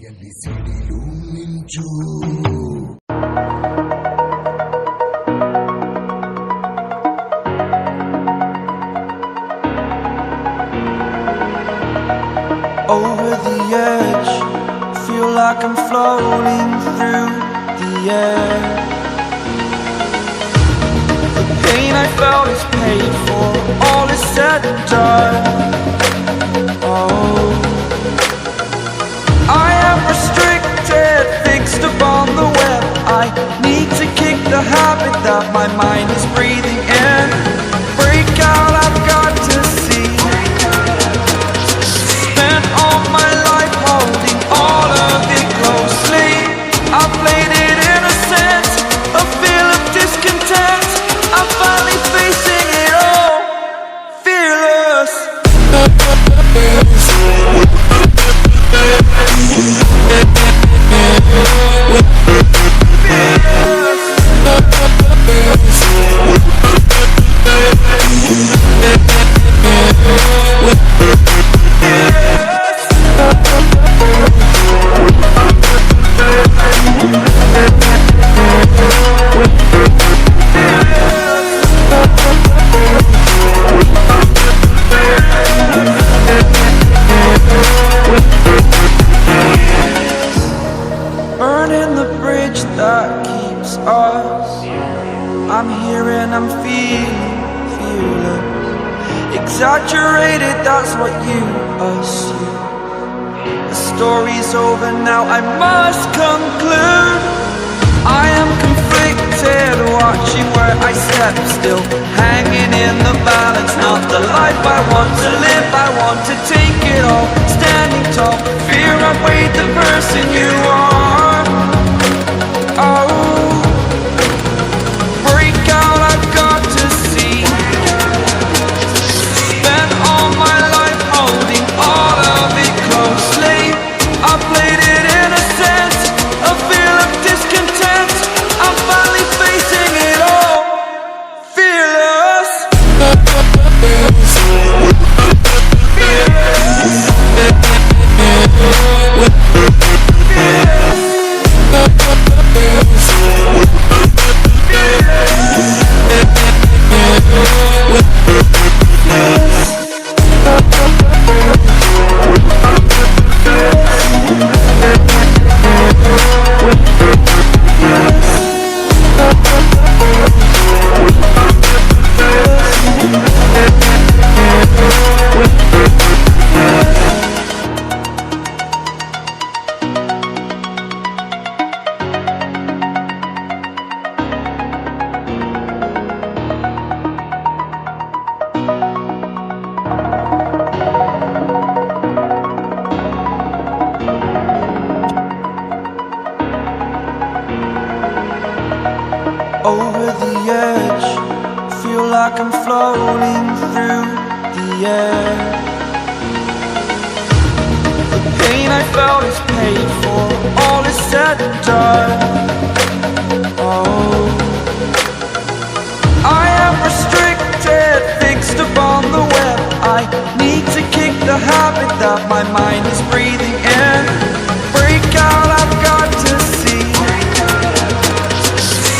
Over the edge, feel like I'm floating through the air. The pain I felt is paid for, all is said and done. Oh, I am restricted, fixed upon the web. I need to kick the habit that my mind is breathing in. Break out, I've got to see. Spent all my life holding all of it closely. I played it innocent, a feel of discontent. I'm finally facing it all, fearless. Burning the bridge that keeps us. I'm here and I'm feeling fearless. Exaggerated, that's what you assume. The story's over now, I must conclude. I am conflicted, watching where I step still, hanging in the balance. Not the life I want to live, I want to take it all. Standing tall, fear outweighed the person you are. Oh, break out, I've got to see. Spent all my life holding all of it closely. I played it innocent, a feel of discontent. I'm finally facing it all, fearless. Over the edge, feel like I'm floating through the air. The pain I felt is paid for, all is said and done. Oh, I am restricted, fixed upon the web. I need to kick the habit that my mind is breathing in. Break out, I've got to see.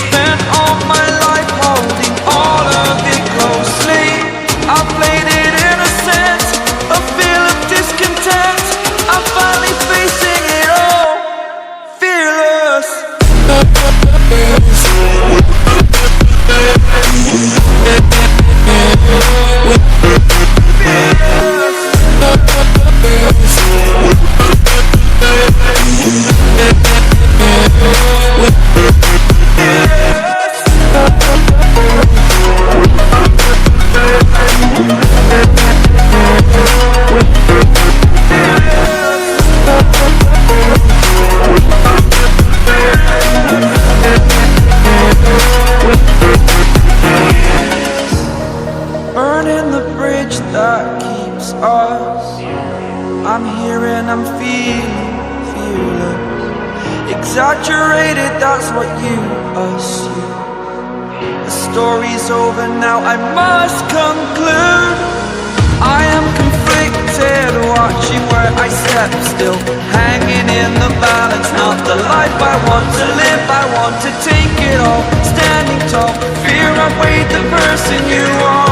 Spent all my life holding all of it closely. I played it innocent, a feel of discontent. I'm finally facing it all, fearless. Burning the bridge that keeps us. I'm here and I'm feeling fearless. Exaggerated, that's what you assume. The story's over now, I must conclude. I am conflicted, watching where I step still, hanging in the back. life I want to live, I want to take it all. Standing tall, fear outweighed the person you are.